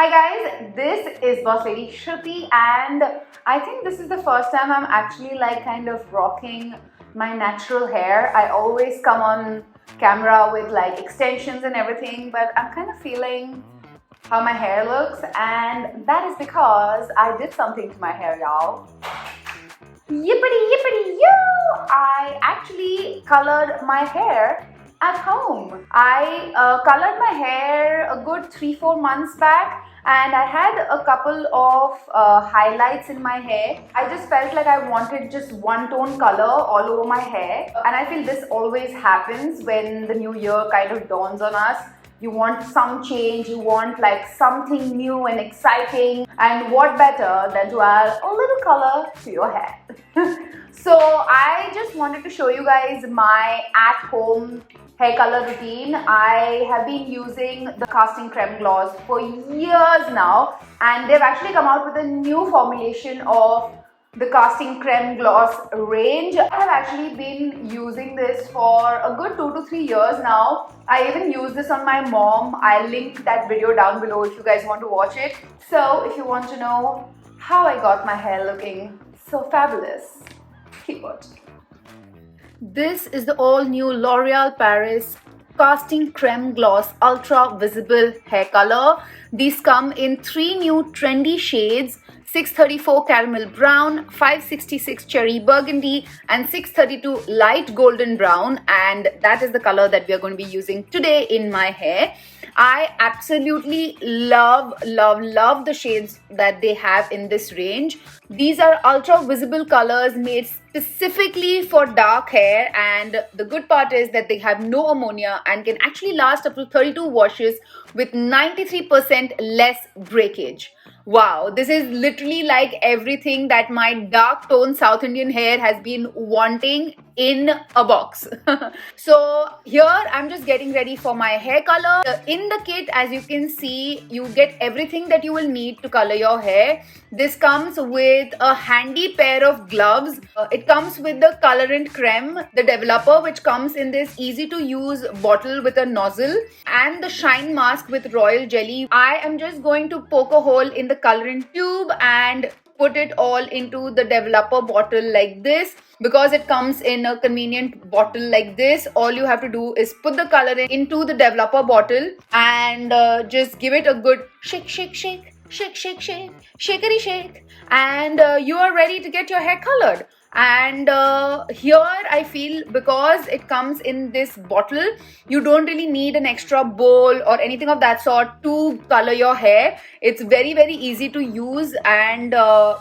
Hi guys, this is Bosslady Shruti and I think this is the first time I'm actually kind of rocking my natural hair. I always come on camera with extensions and everything, but I'm kind of feeling how my hair looks, and that is because I did something to my hair, y'all. Yippity yippity yoo! I actually colored my hair at home. I colored my hair a good 3-4 months back, and I had a couple of highlights in my hair. I just felt like I wanted just one tone color all over my hair, and I feel this always happens when the new year kind of dawns on us. You want some change, you want something new and exciting, and what better than to add a little color to your hair. So I just wanted to show you guys my at-home hair color routine. I have been using the casting creme gloss for years now, and they've actually come out with a new formulation of the casting creme gloss range. I have actually been using this for a good 2 to 3 years now. I even use this on my mom. I'll link that video down below if you guys want to watch it. So if you want to know how I got my hair looking so fabulous, keep watching. This is the all new L'Oreal Paris Casting Creme Gloss Ultra Visible Hair Color. These come in 3 new trendy shades: 634 Caramel Brown, 566 Cherry Burgundy, and 632 Light Golden Brown. And that is the color that we are going to be using today in my hair. I absolutely love the shades that they have in this range. These are ultra visible colors made specifically for dark hair, and the good part is that they have no ammonia and can actually last up to 32 washes with 93% less breakage. Wow, this is literally like everything that my dark tone South Indian hair has been wanting in a box. So here I'm just getting ready for my hair color. In the kit, as you can see, you get everything that you will need to color your hair. This comes with a handy pair of gloves. It comes with the colorant Creme, the developer, which comes in this easy to use bottle with a nozzle, and the shine mask with royal jelly. I am just going to poke a hole in the colorant tube and put it all into the developer bottle like this. Because it comes in a convenient bottle like this, all you have to do is put the color into the developer bottle and just give it a good shake, shakety shake, and you are ready to get your hair colored. And here I feel, because it comes in this bottle, you don't really need an extra bowl or anything of that sort to color your hair. It's very easy to use and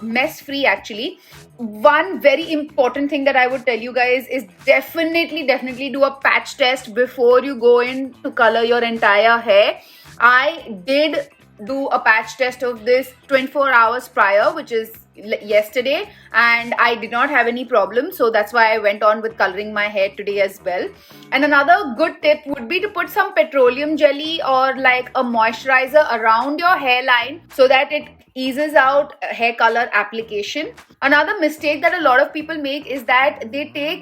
mess free actually. One very important thing that I would tell you guys is definitely do a patch test before you go in to color your entire hair. I did do a patch test of this 24 hours prior, which is yesterday, and I did not have any problem, so that's why I went on with coloring my hair today as well. And another good tip would be to put some petroleum jelly or a moisturizer around your hairline so that it eases out hair color application. Another mistake that a lot of people make is that they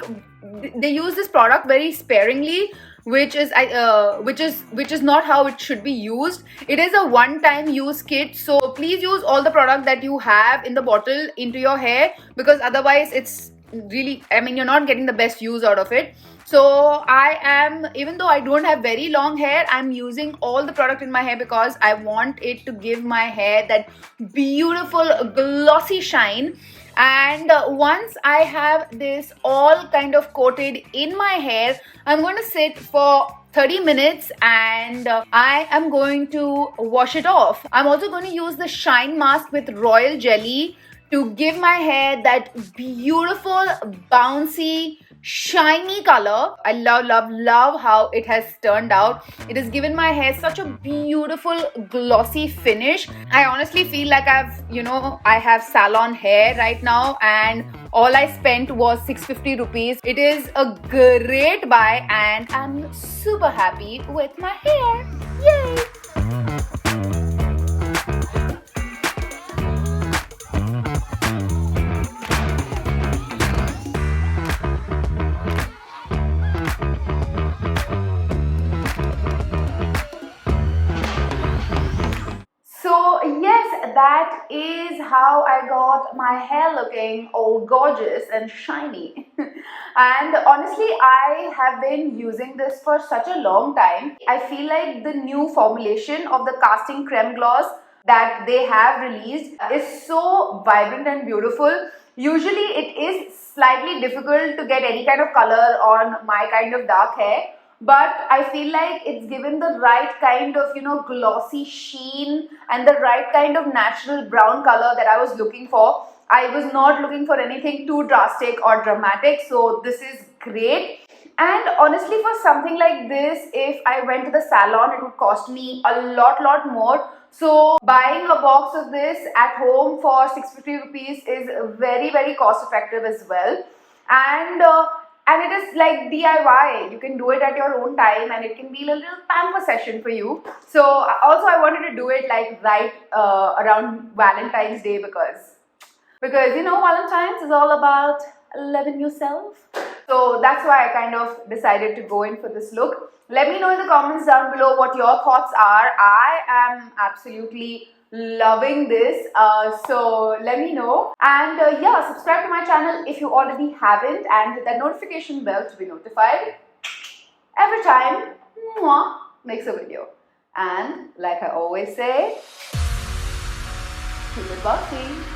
use this product very sparingly, which is not how it should be used. It is a one-time use kit, so please use all the product that you have in the bottle into your hair, because otherwise it's really, you're not getting the best use out of it. So even though I don't have very long hair, I'm using all the product in my hair because I want it to give my hair that beautiful glossy shine. And once I have this all kind of coated in my hair, I'm going to sit for 30 minutes and I am going to wash it off. I'm also going to use the shine mask with royal jelly to give my hair that beautiful, bouncy, shiny color. I love how it has turned out. It has given my hair such a beautiful glossy finish. I honestly feel like I have salon hair right now, and all I spent was 650 rupees. It is a great buy and I'm super happy with my hair. Yay! So that is how I got my hair looking all gorgeous and shiny. And honestly, I have been using this for such a long time. I feel like the new formulation of the casting creme gloss that they have released is so vibrant and beautiful. Usually it is slightly difficult to get any kind of color on my kind of dark hair, but I feel like it's given the right kind of, glossy sheen and the right kind of natural brown color that I was looking for. I was not looking for anything too drastic or dramatic, so this is great. And honestly, for something like this, if I went to the salon, it would cost me a lot more. So buying a box of this at home for 650 rupees is very cost effective as well. And and it is like DIY. You can do it at your own time, and it can be a little pamper session for you. So also I wanted to do it like right around Valentine's Day, because Valentine's is all about loving yourself. So that's why I kind of decided to go in for this look. Let me know in the comments down below what your thoughts are. I am absolutely loving this, so let me know. And yeah, subscribe to my channel if you already haven't, and hit that notification bell to be notified every time Mwah makes a video. And like I always say, keep it bossy.